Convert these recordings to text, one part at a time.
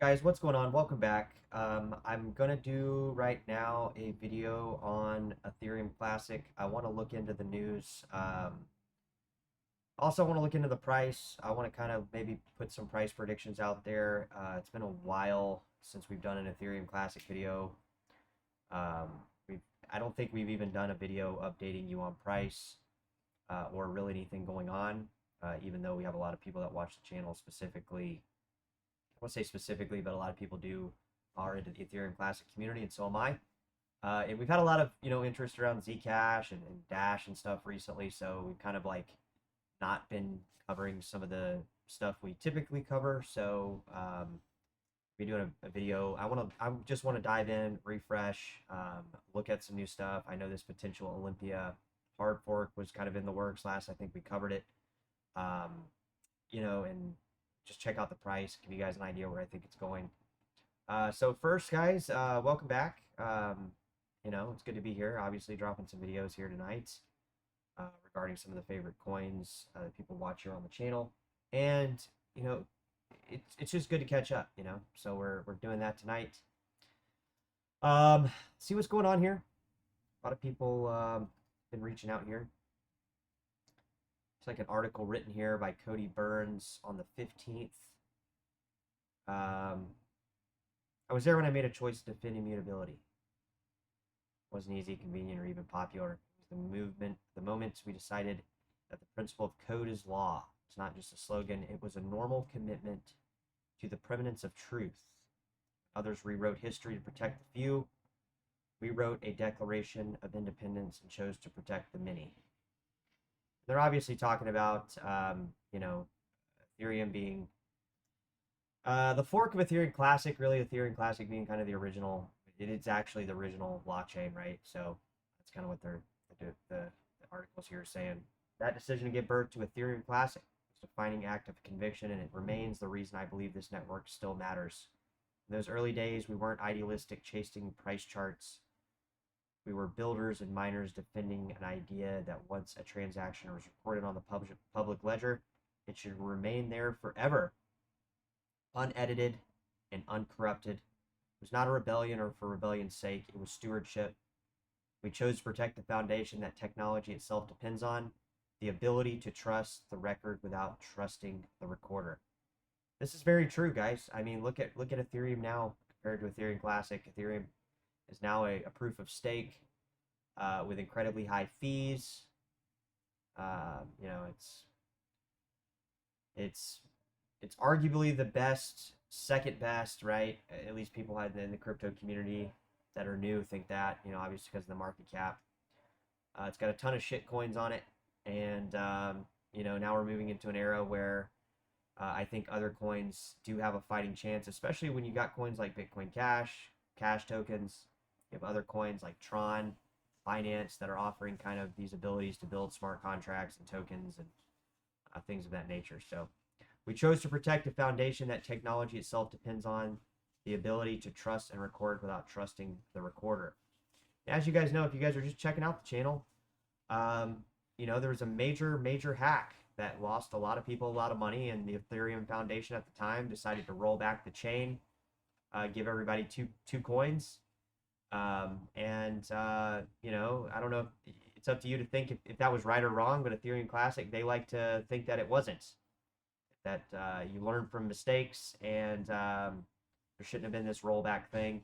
Guys, what's going on? Welcome back. I'm gonna do right now a video on Ethereum Classic. I want to look into the news. Also, I want to look into the price. I want to kind of maybe put some price predictions out there. It's been a while since we've done an Ethereum Classic video. Um, we've, I don't think we've even done a video updating you on price or really anything going on, even though we have a lot of people that watch the channel specifically. I won't say specifically, but a lot of people are into the Ethereum Classic community, and so am I. And we've had a lot of interest around Zcash and Dash and stuff recently, so we've kind of like not been covering some of the stuff we typically cover. So we're doing a video. I just want to dive in, refresh, look at some new stuff. I know this potential Olympia hard fork was kind of in the works last. I think we covered it. Um, and just check out the price, give you guys an idea where I think it's going. So first, guys, welcome back. It's good to be here. Obviously, dropping some videos here tonight regarding some of the favorite coins that people watch here on the channel, and it's just good to catch up. So we're doing that tonight. See what's going on here. A lot of people been reaching out here. It's like an article written here by Cody Burns on the 15th. I was there when I made a choice to defend immutability. It wasn't easy, convenient, or even popular. It was the moment we decided that the principle of code is law. It's not just a slogan, it was a normal commitment to the permanence of truth. Others rewrote history to protect the few. We wrote a declaration of independence and chose to protect the many. They're obviously talking about, Ethereum being the fork of Ethereum Classic, really Ethereum Classic being kind of the original. It's actually the original blockchain, right? So that's kind of what the articles here are saying. That decision to give birth to Ethereum Classic was a defining act of conviction, and it remains the reason I believe this network still matters. In those early days, we weren't idealistic, chasing price charts. We were builders and miners defending an idea that once a transaction was recorded on the public ledger, it should remain there forever, unedited and uncorrupted. It was not a rebellion or for rebellion's sake. It was stewardship. We chose to protect the foundation that technology itself depends on, the ability to trust the record without trusting the recorder. This is very true, guys. I mean, look at Ethereum now compared to Ethereum Classic. Ethereum is now a proof of stake with incredibly high fees. It's arguably the best, second best, right? At least people in the crypto community that are new think that, obviously because of the market cap. It's got a ton of shit coins on it, and now we're moving into an era where I think other coins do have a fighting chance, especially when you got coins like Bitcoin Cash, Cash tokens. You have other coins like Tron, Binance that are offering kind of these abilities to build smart contracts and tokens and things of that nature. So we chose to protect a foundation that technology itself depends on, the ability to trust and record without trusting the recorder. As you guys know, if you guys are just checking out the channel, there was a major hack that lost a lot of people a lot of money, and the Ethereum Foundation at the time decided to roll back the chain, give everybody two coins. I don't know if it's up to you to think if that was right or wrong, but Ethereum Classic, they like to think that it wasn't, that you learn from mistakes, and there shouldn't have been this rollback thing,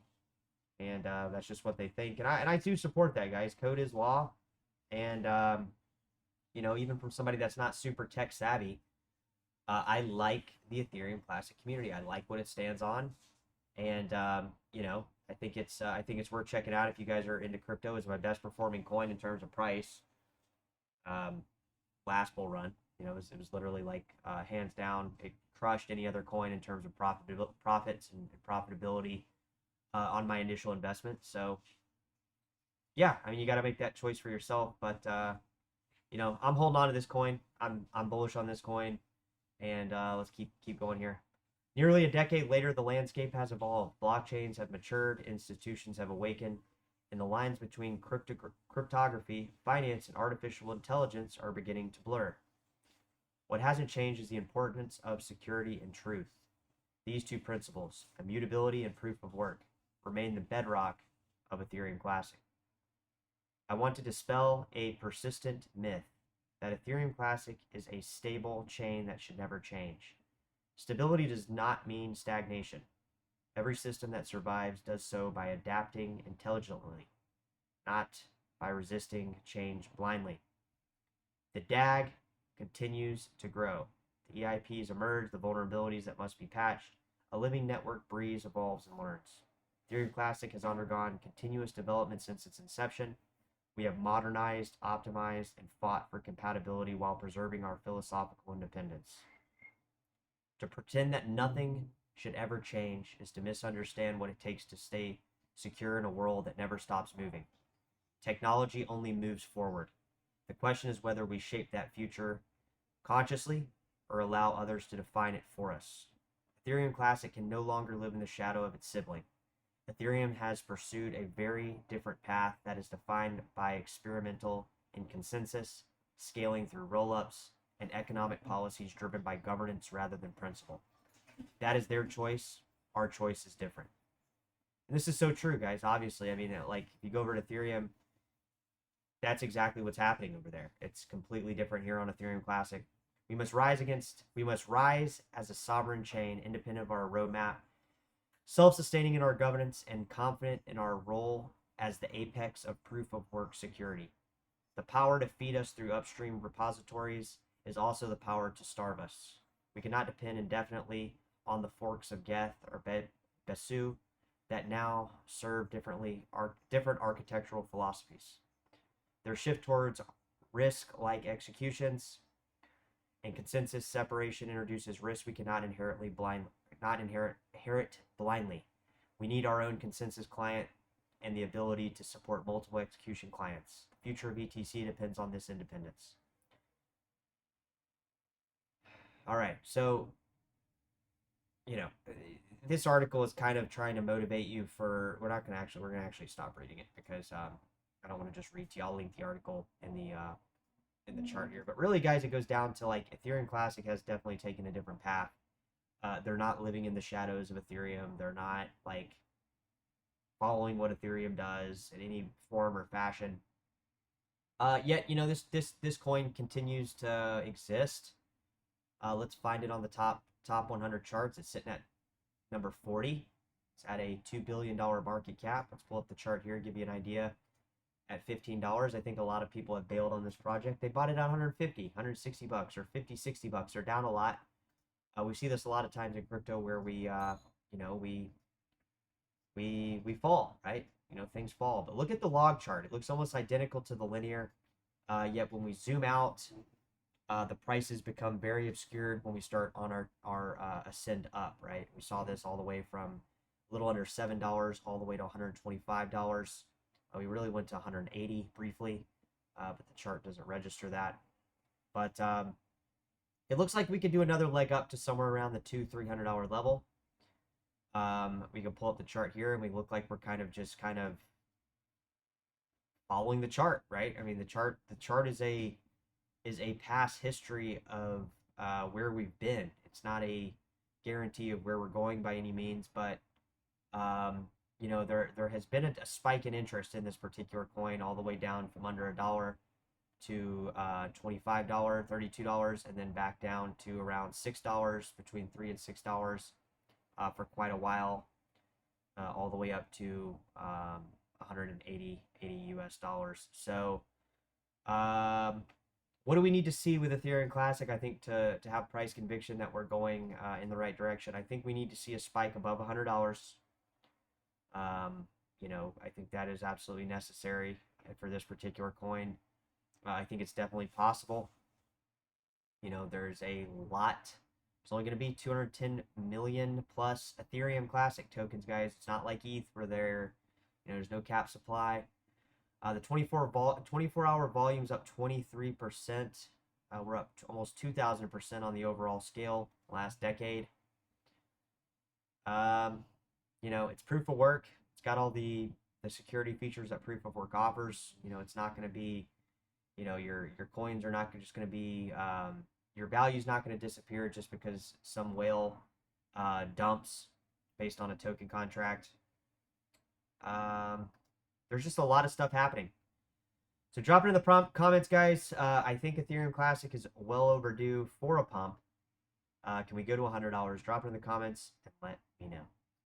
and that's just what they think. And I do support that, guys. Code is law, and even from somebody that's not super tech savvy, I like the Ethereum Classic community. I like what it stands on, and I think it's worth checking out if you guys are into crypto. It's my best performing coin in terms of price. Last bull run, it was literally like hands down. It crushed any other coin in terms of profits and profitability on my initial investment. So yeah, I mean, you got to make that choice for yourself. But I'm holding on to this coin. I'm bullish on this coin, and let's keep going here. Nearly a decade later, the landscape has evolved. Blockchains have matured, institutions have awakened, and the lines between cryptography, finance, and artificial intelligence are beginning to blur. What hasn't changed is the importance of security and truth. These two principles, immutability and proof of work, remain the bedrock of Ethereum Classic. I want to dispel a persistent myth that Ethereum Classic is a stable chain that should never change. Stability does not mean stagnation. Every system that survives does so by adapting intelligently, not by resisting change blindly. The DAG continues to grow. The EIPs emerge, the vulnerabilities that must be patched. A living network breathes, evolves, and learns. Ethereum Classic has undergone continuous development since its inception. We have modernized, optimized, and fought for compatibility while preserving our philosophical independence. To pretend that nothing should ever change is to misunderstand what it takes to stay secure in a world that never stops moving. Technology only moves forward. The question is whether we shape that future consciously or allow others to define it for us. Ethereum Classic can no longer live in the shadow of its sibling. Ethereum has pursued a very different path that is defined by experimental and consensus, scaling through roll-ups, and economic policies driven by governance rather than principle. That is their choice. Our choice is different. And this is so true, guys. Obviously, I mean, like, if you go over to Ethereum, that's exactly what's happening over there. It's completely different here on Ethereum Classic. We must rise as a sovereign chain, independent of our roadmap, self-sustaining in our governance, and confident in our role as the apex of proof of work security. The power to feed us through upstream repositories is also the power to starve us. We cannot depend indefinitely on the forks of Geth or Besu that now serve different architectural philosophies. Their shift towards risk-like executions and consensus separation introduces risks we cannot inherit blindly. We need our own consensus client and the ability to support multiple execution clients. The future of ETC depends on this independence. All right, so, this article is kind of trying to motivate you for, we're going to actually stop reading it because I don't want to just read to you. I'll link the article in the chart here. But really, guys, it goes down to, like, Ethereum Classic has definitely taken a different path. They're not living in the shadows of Ethereum. They're not, like, following what Ethereum does in any form or fashion. Yet, this coin continues to exist. Let's find it on the top 100 charts. It's sitting at number 40. It's at a $2 billion market cap. Let's pull up the chart here, give you an idea. At $15, I think a lot of people have bailed on this project. They bought it at 150, 160 bucks, or 50, 60 bucks. They're down a lot. We see this a lot of times in crypto where we fall, right? Things fall. But look at the log chart. It looks almost identical to the linear. Yet when we zoom out, the prices become very obscured when we start on our ascend up, right? We saw this all the way from a little under $7 all the way to $125. We really went to 180 briefly, but the chart doesn't register that. But it looks like we could do another leg up to somewhere around the $200-300 level. We can pull up the chart here, and we look like we're kind of following the chart, right? I mean, the chart is a past history of where we've been. It's not a guarantee of where we're going by any means, but there has been a spike in interest in this particular coin all the way down from under $1 to $25, $32, and then back down to around $6, between $3 and $6 for quite a while, all the way up to 180 US dollars. So what do we need to see with Ethereum Classic, I think, to have price conviction that we're going in the right direction? I think we need to see a spike above $100. I think that is absolutely necessary for this particular coin. I think it's definitely possible. There's a lot. It's only going to be 210 million plus Ethereum Classic tokens, guys. It's not like ETH where there's no cap supply. The 24-hour volume's up 23%. We're up to almost 2,000% on the overall scale last decade. It's proof of work. It's got all the security features that proof of work offers. It's not going to be, your coins are not just going to be, your value's not going to disappear just because some whale dumps based on a token contract. There's just a lot of stuff happening. So drop it in the comments, guys. I think Ethereum Classic is well overdue for a pump. Can we go to $100? Drop it in the comments and let me know.